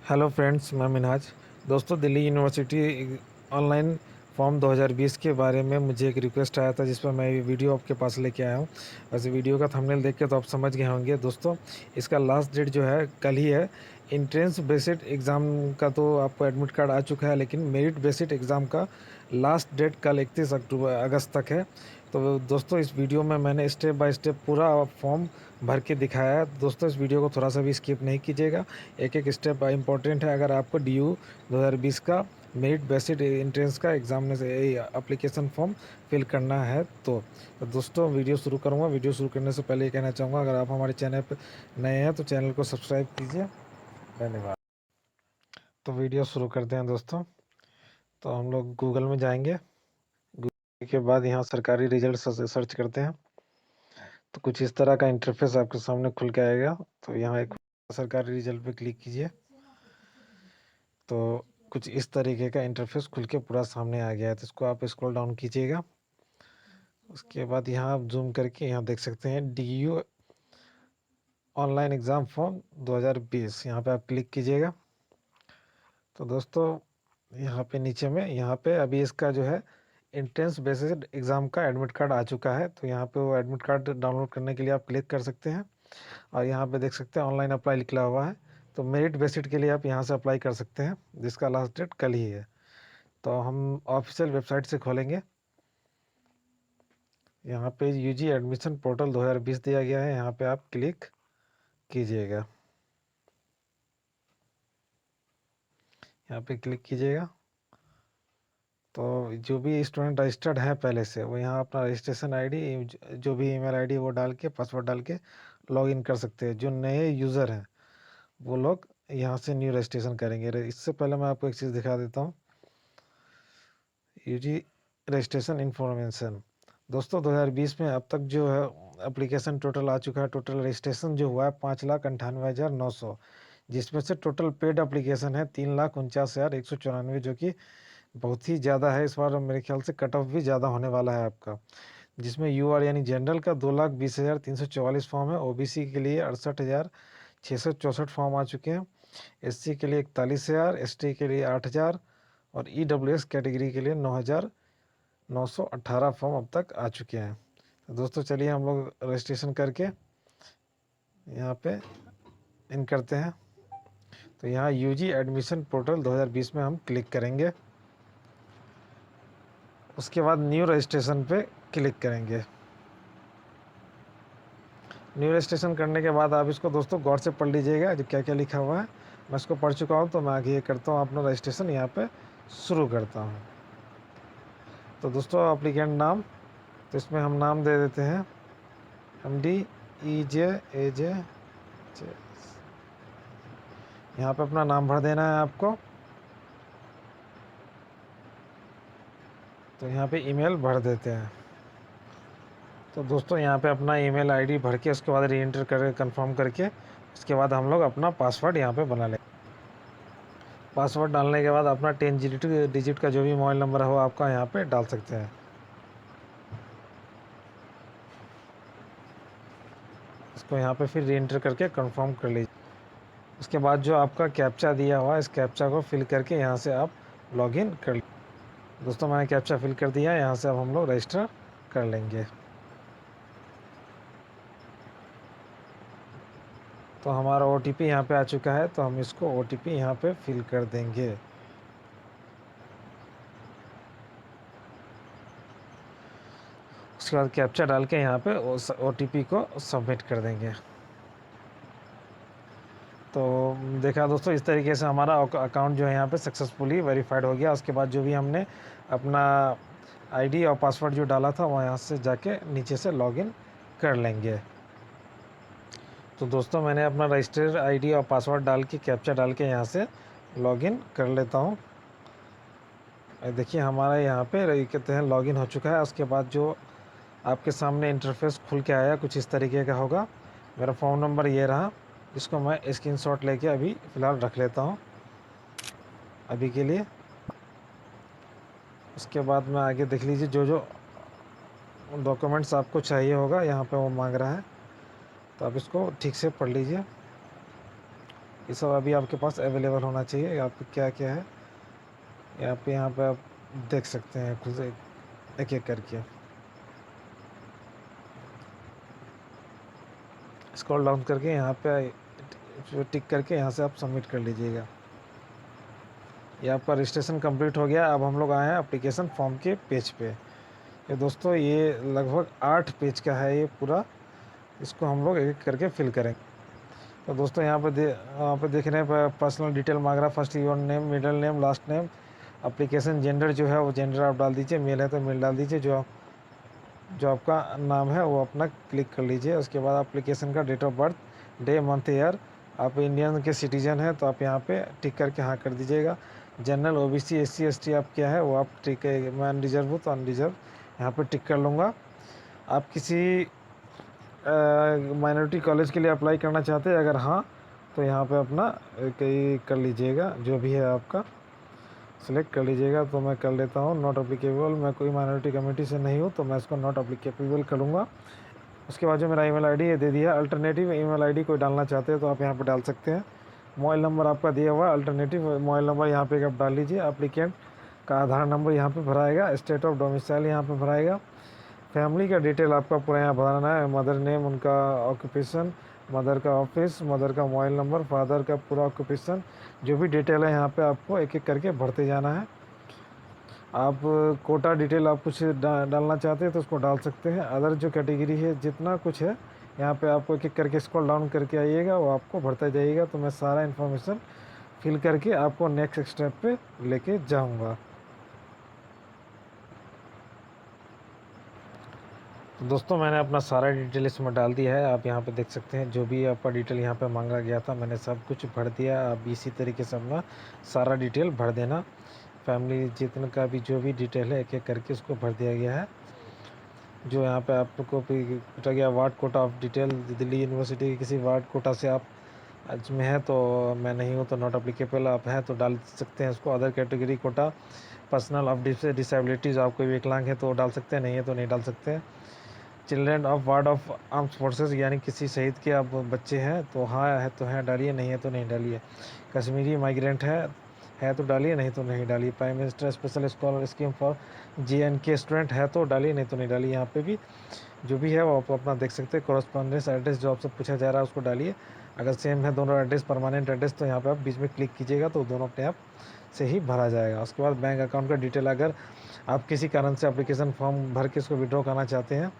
Hello friends, मैं मिनहाज। दोस्तों, Delhi university online form 2020 के बारे में मुझे एक रिक्वेस्ट आया था, जिस पर मैं ये वीडियो आपके पास लेके आया हूँ। वैसे वीडियो का थंबनेल देख के तो आप समझ गए होंगे। दोस्तों, इसका लास्ट डेट जो है कल ही है। इंट्रेंस बेसिड एग्ज़ाम का तो आपको एडमिट कार्ड आ चुका है, लेकिन मेरिट बेसिड एग्ज़ाम का लास्ट डेट कल 31 अक्टूबर अगस्त तक है। तो दोस्तों, इस वीडियो में मैंने स्टेप बाय स्टेप पूरा फॉर्म भर के दिखाया है। दोस्तों, इस वीडियो को थोड़ा सा भी स्किप नहीं कीजिएगा। एक एक स्टेप इम्पोर्टेंट है अगर आपको DU 2020 का मेरिट बेसिड एंट्रेंस का एग्ज़ाम में से एप्लीकेशन फॉर्म फिल करना है। तो दोस्तों, वीडियो शुरू करूँगा। वीडियो शुरू करने से पहले ये कहना चाहूँगा, अगर आप हमारे चैनल पर नए हैं तो चैनल को सब्सक्राइब कीजिए। धन्यवाद। तो वीडियो शुरू करते हैं दोस्तों। तो हम लोग गूगल में जाएंगे। गूगल के बाद यहाँ सरकारी रिजल्ट सर्च करते हैं। तो कुछ इस तरह का इंटरफेस आपके सामने खुल के आएगा। तो यहाँ एक सरकारी रिजल्ट पे क्लिक कीजिए। तो कुछ इस तरीके का इंटरफेस खुल के पूरा सामने आ गया है। तो इसको आप स्क्रॉल डाउन कीजिएगा। उसके बाद यहाँ आप जूम करके यहाँ देख सकते हैं DU ऑनलाइन एग्ज़ाम फॉर्म 2020। यहाँ पे आप क्लिक कीजिएगा। तो दोस्तों, यहाँ पे नीचे में यहाँ पे अभी इसका जो है एंट्रेंस बेसिस एग्ज़ाम का एडमिट कार्ड आ चुका है। तो यहाँ पे वो एडमिट कार्ड डाउनलोड करने के लिए आप क्लिक कर सकते हैं। और यहाँ पे देख सकते हैं ऑनलाइन अप्लाई लिखा हुआ है। तो मेरिट बेसिड के लिए आप यहाँ से अप्लाई कर सकते हैं, जिसका लास्ट डेट कल ही है। तो हम ऑफिशियल वेबसाइट से खोलेंगे। यहाँ पे UG एडमिशन पोर्टल 2020 दिया गया है। यहाँ पे आप क्लिक कीजिएगा। यहाँ पे क्लिक कीजिएगा। तो जो भी स्टूडेंट रजिस्टर्ड है पहले से, वो यहाँ अपना रजिस्ट्रेशन ID, जो भी ईमेल ID वो डाल के, पासवर्ड डाल के लॉग इन कर सकते हैं। जो नए यूज़र हैं वो लोग यहाँ से न्यू रजिस्ट्रेशन करेंगे। इससे पहले मैं आपको एक चीज़ दिखा देता हूँ। UG registration information. दोस्तों, 2020 में अब तक जो है एप्लीकेशन टोटल आ चुका है। टोटल रजिस्ट्रेशन जो हुआ है 5,98,900, जिसमें से टोटल पेड एप्लीकेशन है 3,49,194, जो कि बहुत ही ज़्यादा है। इस बार मेरे ख्याल से कट ऑफ भी ज़्यादा होने वाला है आपका। जिसमें UR यानी जनरल का 2,20,344 फॉर्म है। OBC के लिए 68,664 फॉर्म आ चुके हैं। SC के लिए 41,000, ST के लिए 8,000 और EWS कैटेगरी के लिए 9,918 फॉर्म अब तक आ चुके हैं। तो दोस्तों, चलिए हम लोग रजिस्ट्रेशन करके यहाँ पे इन करते हैं। तो यहाँ UG एडमिशन पोर्टल 2020 में हम क्लिक करेंगे। उसके बाद न्यू रजिस्ट्रेशन पे क्लिक करेंगे। न्यू रजिस्ट्रेशन करने के बाद आप इसको दोस्तों गौर से पढ़ लीजिएगा, जो क्या क्या लिखा हुआ है। मैं इसको पढ़ चुका हूँ, तो मैं आगे ये करता हूँ, अपना रजिस्ट्रेशन यहाँ पे शुरू करता हूँ। तो दोस्तों, एप्लीकेंट नाम, तो इसमें हम नाम दे देते हैं MD EJ AJ। यहाँ पे अपना नाम भर देना है आपको। तो यहाँ पे ईमेल भर देते हैं। तो दोस्तों, यहाँ पे अपना ईमेल ID भर के उसके बाद री एंटर कर कंफर्म करके उसके बाद हम लोग अपना पासवर्ड यहाँ पे बना लेंगे। पासवर्ड डालने के बाद अपना 10 डिजिट का जो भी मोबाइल नंबर हो आपका यहाँ पे डाल सकते हैं। इसको यहाँ पे फिर री एंटर करके कंफर्म कर लीजिए। उसके बाद जो आपका कैप्चा दिया हुआ है, इस कैप्चा को फिल करके यहाँ से आप लॉगिन कर लीजिए। दोस्तों, मैंने कैप्चा फिल कर दिया है। यहाँ से अब हम लोग रजिस्टर कर लेंगे। तो हमारा OTP यहाँ पे आ चुका है। तो हम इसको OTP यहाँ पे फिल कर देंगे। उसके बाद कैप्चा डाल के यहाँ पे OTP को सबमिट कर देंगे। तो देखा दोस्तों, इस तरीके से हमारा अकाउंट जो है यहाँ पे सक्सेसफुली वेरीफाइड हो गया। उसके बाद जो भी हमने अपना ID और पासवर्ड जो डाला था, वो यहाँ से जाके नीचे से लॉगिन कर लेंगे। तो दोस्तों, मैंने अपना रजिस्टर्ड ID और पासवर्ड डाल के, कैप्चा डाल के यहाँ से लॉगिन कर लेता हूँ। देखिए, हमारा यहाँ पे कहते हैं लॉगिन हो चुका है। उसके बाद जो आपके सामने इंटरफेस खुल के आया कुछ इस तरीके का होगा। मेरा फ़ोन नंबर ये रहा, इसको मैं स्क्रीनशॉट लेके अभी फ़िलहाल रख लेता हूँ अभी के लिए। उसके बाद में आगे देख लीजिए, जो जो डॉक्यूमेंट्स आपको चाहिए होगा यहाँ पे वो मांग रहा है। तो आप इसको ठीक से पढ़ लीजिए। ये सब अभी आपके पास अवेलेबल होना चाहिए। यहाँ पे क्या क्या है यहाँ पे आप देख सकते हैं खुद से एक एक करके। स्क्रॉल डाउन करके यहाँ पे टिक करके यहाँ से आप सबमिट कर लीजिएगा। ये आपका रजिस्ट्रेशन कंप्लीट हो गया। अब हम लोग आए हैं एप्लीकेशन फॉर्म के पेज पे। ये दोस्तों ये लगभग 8 पेज का है ये पूरा। इसको हम लोग एक एक करके फिल करेंगे। तो दोस्तों यहाँ पे देख रहे हैं पर्सनल डिटेल मांग रहा है। First your name, middle name, last name, application gender जो है वो जेंडर आप डाल दीजिए, मेल है तो मेल डाल दीजिए, जो आपका नाम है वो अपना क्लिक कर लीजिए। उसके बाद एप्लीकेशन का date of birth, day month year, आप इंडियन के सिटीजन हैं तो आप यहाँ पे टिक करके हाँ कर दीजिएगा। जनरल, ओबीसी, एससी, एसटी आप क्या है वो आप टिक, मैं अनरिजर्व हूँ तो अनरिजर्व यहाँ पे टिक कर लूँगा। आप किसी माइनॉरिटी कॉलेज के लिए अप्लाई करना चाहते हैं, अगर हाँ तो यहाँ पे अपना कहीं कर लीजिएगा, जो भी है आपका सेलेक्ट कर लीजिएगा। तो मैं कर लेता हूँ नॉट अप्लीकेबल, मैं कोई माइनॉरिटी कम्युनिटी से नहीं हूँ तो मैं इसको नॉट अप्लीकेबल करूँगा। उसके बाद जो मेरा ईमेल आईडी है दे दिया। अल्टरनेटिव ईमेल आईडी कोई डालना चाहते हैं तो आप यहाँ पर डाल सकते हैं। मोबाइल नंबर आपका दिया हुआ अल्टरनेटिव मोबाइल नंबर यहाँ पे आप डाल लीजिए। एप्लीकेंट का आधार नंबर यहाँ पे भराएगा। स्टेट ऑफ डोमिसाइल यहाँ पे भराएगा। फैमिली का डिटेल आपका पूरा यहाँ भराना है। मदर नेम, उनका ऑक्यूपेशन, मदर का ऑफिस, मदर का मोबाइल नंबर, फादर का पूरा ऑक्यूपेशन, जो भी डिटेल है यहाँ पे आपको एक एक करके भरते जाना है। आप कोटा डिटेल आप कुछ डालना चाहते हैं तो उसको डाल सकते हैं। अदर जो कैटेगरी है जितना कुछ है यहाँ पे आपको एक एक करके स्क्रॉल डाउन करके आइएगा, वो आपको भरता जाइएगा। तो मैं सारा इन्फॉर्मेशन फिल करके आपको नेक्स्ट स्टेप पे लेके जाऊँगा। तो दोस्तों मैंने अपना सारा डिटेल इसमें डाल दिया है। आप यहाँ पे देख सकते हैं जो भी आपका डिटेल यहाँ पे मांगा गया था मैंने सब कुछ भर दिया। आप इसी तरीके से अपना सारा डिटेल भर देना। फैमिली जितने का भी जो भी डिटेल है एक एक करके उसको भर दिया गया है। जो यहाँ पे आपको पूछा गया ward Kota of detail, Delhi university के किसी वार्ड कोटा से आप में है तो मैं नहीं हूँ तो नॉट अप्लीकेबल, आप हैं तो डाल सकते हैं उसको। Other category quota, personal of disabilities, आप कोई विकलांग है तो डाल सकते हैं, नहीं है तो नहीं डाल सकते हैं। Children of ward of arms forces, यानी किसी शहीद के आप बच्चे हैं तो हाँ है तो हैं डालिए, नहीं है तो नहीं डालिए। कश्मीरी माइग्रेंट है तो डालिए, नहीं तो नहीं डालिए। Prime minister special scholar scheme for JNK student है तो डालिए, नहीं तो नहीं डालिए। यहाँ पे भी जो भी है वो आप अपना देख सकते हैं। कॉरस्पॉन्डेंस एड्रेस जो आपसे पूछा जा रहा है उसको डालिए। अगर सेम है दोनों एड्रेस, परमानेंट एड्रेस, तो यहाँ पे आप बीच में क्लिक कीजिएगा तो दोनों अपने आप से ही भरा जाएगा। उसके बाद बैंक अकाउंट का डिटेल, अगर आप किसी कारण से एप्लीकेशन फॉर्म भर के इसको विड्रॉ करना चाहते हैं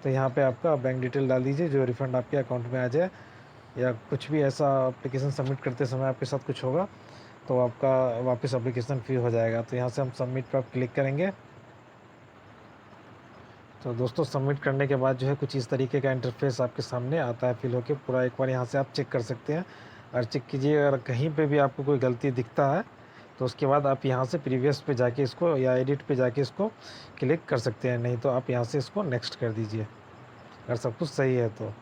तो यहाँ पे आपका बैंक डिटेल डाल दीजिए, जो रिफ़ंड आपके अकाउंट में आ जाए। या कुछ भी ऐसा एप्लीकेशन सबमिट करते समय आपके साथ कुछ होगा तो आपका वापस एप्लीकेशन फ्री हो जाएगा। तो यहाँ से हम सबमिट पर क्लिक करेंगे। तो दोस्तों सबमिट करने के बाद जो है कुछ इस तरीके का इंटरफेस आपके सामने आता है फिल होके पूरा। एक बार यहाँ से आप चेक कर सकते हैं और चेक कीजिए, अगर कहीं पे भी आपको कोई गलती दिखता है तो उसके बाद आप यहाँ से प्रीवियस पे जाके इसको या एडिट पे जाके इसको क्लिक कर सकते हैं, नहीं तो आप यहाँ से इसको नेक्स्ट कर दीजिए अगर सब कुछ सही है तो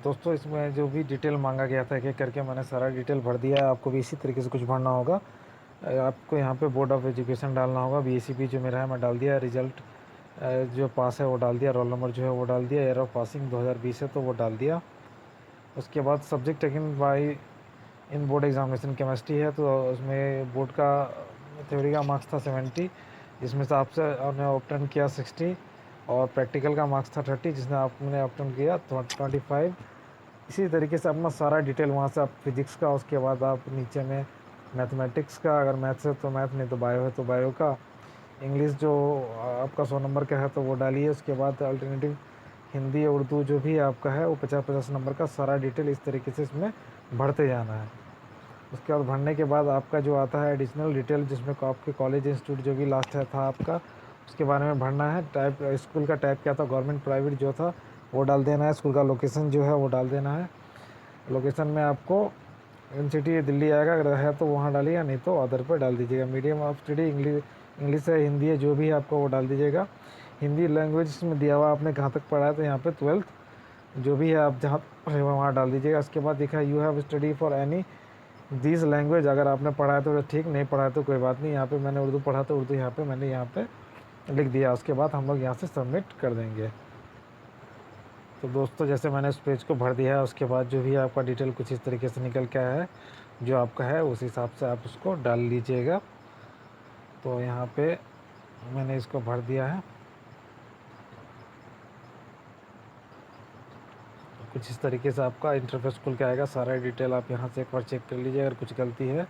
दोस्तों इसमें जो भी डिटेल मांगा गया था एक एक करके मैंने सारा डिटेल भर दिया है। आपको भी इसी तरीके से कुछ भरना होगा। आपको यहाँ पे बोर्ड ऑफ एजुकेशन डालना होगा। BSc जो मेरा है मैं डाल दिया। रिजल्ट जो पास है वो डाल दिया। रोल नंबर जो है वो डाल दिया। ईयर ऑफ पासिंग 2020 है तो वो डाल दिया। उसके बाद subject taken by in board examination chemistry है तो उसमें बोर्ड का थ्योरी का मार्क्स था 70, जिसमें से आपसे आपने ऑप्टन किया 60 और प्रैक्टिकल का मार्क्स था 30, जिसने आपने ऑप्टन किया 25। इसी तरीके से अपना सारा डिटेल वहाँ से आप फिजिक्स का, उसके बाद आप नीचे में मैथमेटिक्स का, अगर मैथ्स है तो मैथ, नहीं तो बायो है तो बायो का, इंग्लिश जो आपका 100 नंबर का है तो वो डालिए। उसके बाद अल्टरनेटिव हिंदी उर्दू जो भी आपका है वो 50-50 नंबर का सारा डिटेल इस तरीके से इसमें भरते जाना है। उसके बाद भरने के बाद आपका जो आता है एडिशनल डिटेल, जिसमें आपके कॉलेज इंस्टीट्यूट जो भी लास्ट है था आपका उसके बारे में भरना है। टाइप स्कूल का टाइप क्या था, गवर्नमेंट प्राइवेट जो था वो डाल देना है। स्कूल का लोकेशन जो है वो डाल देना है। लोकेशन में आपको यूनिवर्सिटी दिल्ली आएगा, अगर है तो वहाँ डालिएगा, नहीं तो अदर पर डाल दीजिएगा। मीडियम ऑफ स्टडी इंग्लिश है, हिंदी है, जो भी है आपको वो डाल दीजिएगा। हिंदी लैंग्वेज में दिया हुआ आपने कहाँ तक पढ़ा है तो यहाँ पे 12th जो भी है आप जहाँ वहाँ डाल दीजिएगा। उसके बाद देखा you have study for any this language, अगर आपने पढ़ा है तो ठीक, नहीं पढ़ा है तो कोई बात नहीं। यहाँ पे मैंने उर्दू पढ़ा तो उर्दू यहाँ पे मैंने लिख दिया। उसके बाद हम लोग यहाँ से सबमिट कर देंगे। तो दोस्तों जैसे मैंने उस पेज को भर दिया है, उसके बाद जो भी आपका डिटेल कुछ इस तरीके से निकल के आया है, जो आपका है उस हिसाब से आप उसको डाल लीजिएगा। तो यहाँ पे मैंने इसको भर दिया है। कुछ इस तरीके से आपका इंटरफेस खुल के आएगा। सारा डिटेल आप यहाँ से एक बार चेक कर लीजिए। अगर कुछ गलती है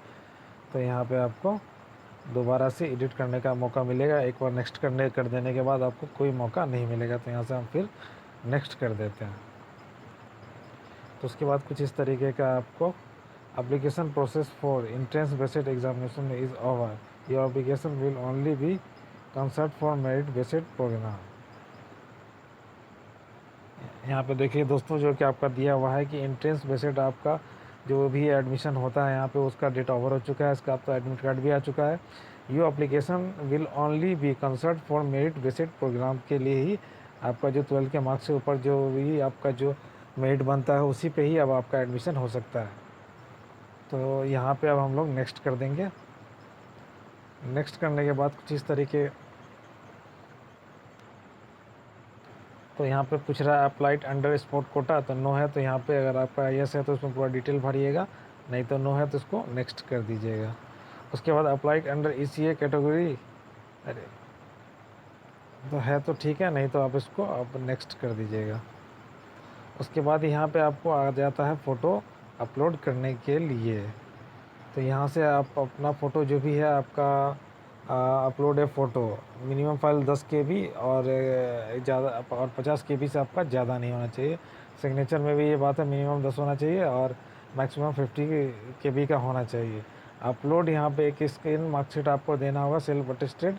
तो यहाँ पे आपको दोबारा से एडिट करने का मौका मिलेगा। एक बार नेक्स्ट कर देने के बाद आपको कोई मौका नहीं मिलेगा। तो यहाँ से हम फिर नेक्स्ट कर देते हैं। तो उसके बाद कुछ इस तरीके का आपको application process for entrance based examination is over, your application will only be consult for merit based program. यहाँ पे देखिए दोस्तों, जो कि आपका दिया हुआ है कि एंट्रेंस बेस्ड आपका जो भी एडमिशन होता है यहाँ पे उसका डेट ओवर हो चुका है। इसका आपका एडमिट कार्ड भी आ चुका है। Your application will only be consult for merit based program के लिए ही आपका जो 12 के मार्क्स से ऊपर जो भी आपका जो मेरिट बनता है उसी पे ही अब आपका एडमिशन हो सकता है। तो यहाँ पे अब हम लोग नेक्स्ट कर देंगे। नेक्स्ट करने के बाद कुछ इस तरीके, तो यहाँ पे पूछ रहा है अप्लाइड अंडर स्पोर्ट कोटा, तो नो है। तो यहाँ पे अगर आपका यस है तो उसमें पूरा डिटेल भरिएगा, नहीं तो नो है तो इसको नेक्स्ट कर दीजिएगा। उसके बाद अप्लाइड अंडर ECA कैटेगरी, अरे तो है तो ठीक है, नहीं तो आप इसको आप नेक्स्ट कर दीजिएगा। उसके बाद यहाँ पे आपको आ जाता है फ़ोटो अपलोड करने के लिए। तो यहाँ से आप अपना फ़ोटो जो भी है आपका अपलोड है फ़ोटो, मिनिमम फाइल 10 KB और ज़्यादा और 50 KB से आपका ज़्यादा नहीं होना चाहिए। सिग्नेचर में भी ये बात है, मिनिमम 10 होना चाहिए और मैक्सिमम 50 KB का होना चाहिए। अपलोड यहाँ पे एक स्कैन मार्कशीट आपको देना होगा, सेल्फ अटेस्टेड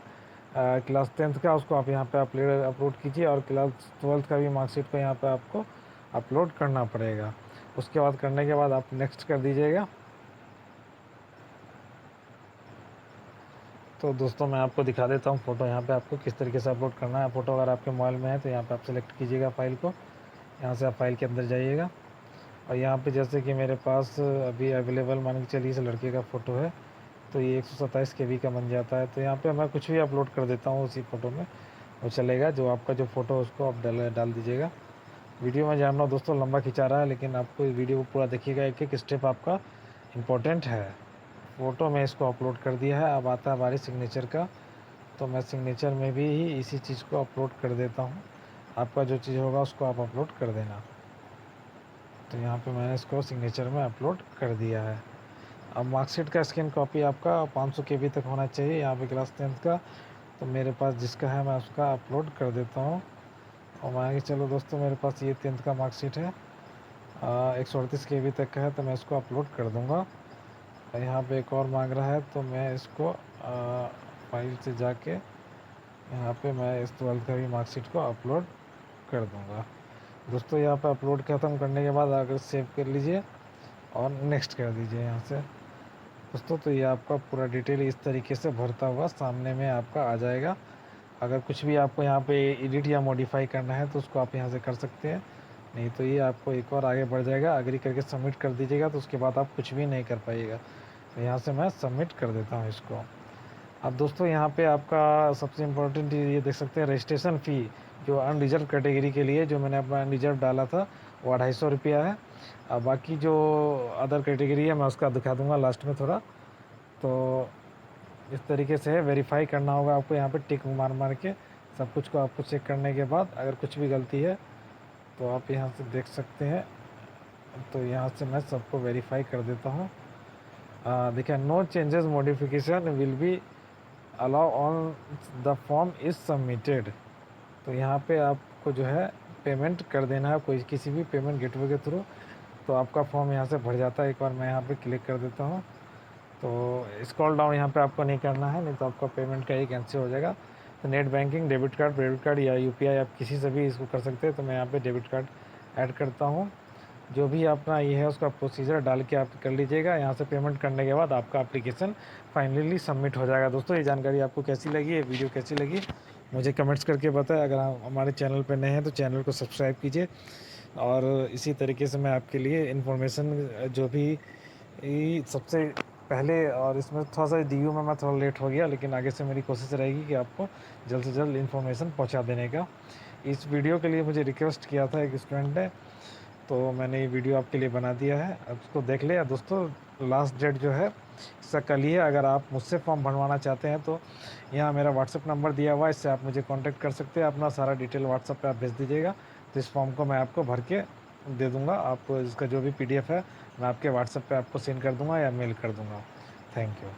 क्लास 10th का, उसको आप यहाँ पे अपलोड कीजिए। और क्लास 12th का भी मार्कशीट को यहाँ पे आपको अपलोड करना पड़ेगा। उसके बाद करने के बाद आप नेक्स्ट कर दीजिएगा। तो दोस्तों मैं आपको दिखा देता हूँ फ़ोटो यहाँ पे आपको किस तरीके से अपलोड करना है। फ़ोटो अगर आपके मोबाइल में है तो यहाँ पे आप सेलेक्ट कीजिएगा फ़ाइल को, यहाँ से आप फाइल के अंदर जाइएगा। और यहाँ पे जैसे कि मेरे पास अभी अवेलेबल मान के चलिए इस लड़के का फ़ोटो है, तो ये 127 KB का बन जाता है। तो यहाँ पर मैं कुछ भी अपलोड कर देता हूँ उसी फ़ोटो में, वो चलेगा। जो आपका जो फ़ोटो है उसको आप डाल दीजिएगा। वीडियो में जान रहा हूँ दोस्तों लंबा खिंचा रहा है, लेकिन आपको इस वीडियो को पूरा देखिएगा, एक एक स्टेप आपका इम्पोर्टेंट है। फ़ोटो में इसको अपलोड कर दिया है। अब आता है बारी सिग्नेचर का, तो मैं सिग्नेचर में भी इसी चीज़ को अपलोड कर देता हूँ। आपका जो चीज़ होगा उसको आप अपलोड कर देना। तो यहाँ पे मैंने इसको सिग्नेचर में अपलोड कर दिया है। अब मार्कशीट का स्कैन कॉपी आपका 500 KB तक होना चाहिए यहाँ पे क्लास 10th का। तो मेरे पास जिसका है मैं उसका अपलोड कर देता हूँ। और मान के चलो दोस्तों मेरे पास ये 10th का मार्कशीट है, 138 KB तक का है, तो मैं इसको अपलोड कर दूँगा। यहाँ पे एक और मांग रहा है, तो मैं इसको फाइल से जाके यहाँ पे मैं इस 12th का भी मार्कशीट को अपलोड कर दूँगा। दोस्तों यहाँ पे अपलोड ख़त्म करने के बाद अगर सेव कर लीजिए और नेक्स्ट कर दीजिए यहाँ से दोस्तों। तो ये आपका पूरा डिटेल इस तरीके से भरता हुआ सामने में आपका आ जाएगा। अगर कुछ भी आपको यहाँ पे एडिट या मॉडिफाई करना है तो उसको आप यहाँ से कर सकते हैं, नहीं तो ये आपको एक और आगे बढ़ जाएगा। एग्री करके सबमिट कर दीजिएगा, तो उसके बाद आप कुछ भी नहीं कर पाइएगा। तो यहाँ से मैं सबमिट कर देता हूँ इसको। अब दोस्तों यहाँ पे आपका सबसे इम्पोर्टेंट ये देख सकते हैं, रजिस्ट्रेशन फ़ी जो अनरिजर्व कैटेगरी के लिए जो मैंने अपना अनरिजर्व डाला था वो 250 रुपया है। अब बाकी जो अदर कैटेगरी है मैं उसका दिखा दूँगा लास्ट में थोड़ा। तो इस तरीके से वेरीफाई करना होगा आपको, यहाँ पे टिक मार मार के सब कुछ को आपको चेक करने के बाद अगर कुछ भी गलती है तो आप यहाँ से देख सकते हैं। तो यहाँ से मैं सबको वेरीफाई कर देता हूँ। देखिए, no changes modification will be allow on the form is submitted. तो यहाँ पे आपको जो है पेमेंट कर देना है कोई किसी भी पेमेंट गेटवे के थ्रू, तो आपका फॉर्म यहाँ से भर जाता है। एक बार मैं यहाँ पे क्लिक कर देता हूँ, तो स्क्रॉल डाउन यहाँ पे आपको नहीं करना है, नहीं तो आपका पेमेंट का ही कैंसिल हो जाएगा। तो net banking, debit card, credit card या UPI आप किसी से भी इसको कर सकते हैं। तो मैं यहाँ पे डेबिट कार्ड ऐड करता हूँ। जो भी अपना ये है उसका प्रोसीजर डाल के आप कर लीजिएगा। यहाँ से पेमेंट करने के बाद आपका एप्लीकेशन फाइनली सबमिट हो जाएगा। दोस्तों ये जानकारी आपको कैसी लगी, ये वीडियो कैसी लगी मुझे कमेंट्स करके बताएं। अगर आप हमारे चैनल पर नए हैं तो चैनल को सब्सक्राइब कीजिए। और इसी तरीके से मैं आपके लिए इन्फॉर्मेशन जो भी सबसे पहले, और इसमें थोड़ा सा DU में मैं थोड़ा लेट हो गया, लेकिन आगे से मेरी कोशिश रहेगी कि आपको जल्द से जल्द इन्फॉर्मेशन पहुंचा देने का। इस वीडियो के लिए मुझे रिक्वेस्ट किया था एक स्टूडेंट ने, तो मैंने ये वीडियो आपके लिए बना दिया है। अब उसको देख लिया दोस्तों। लास्ट डेट जो है इसका कल ही है। अगर आप मुझसे फॉर्म भरवाना चाहते हैं तो यहाँ मेरा व्हाट्सएप नंबर दिया हुआ है, इससे आप मुझे कांटेक्ट कर सकते हैं। अपना सारा डिटेल व्हाट्सएप पे आप भेज दीजिएगा, तो इस फॉर्म को मैं आपको भर के दे दूँगा। आपको इसका जो भी PDF है मैं आपके व्हाट्सएप पे आपको सेंड कर दूँगा या मेल कर दूँगा। Thank you.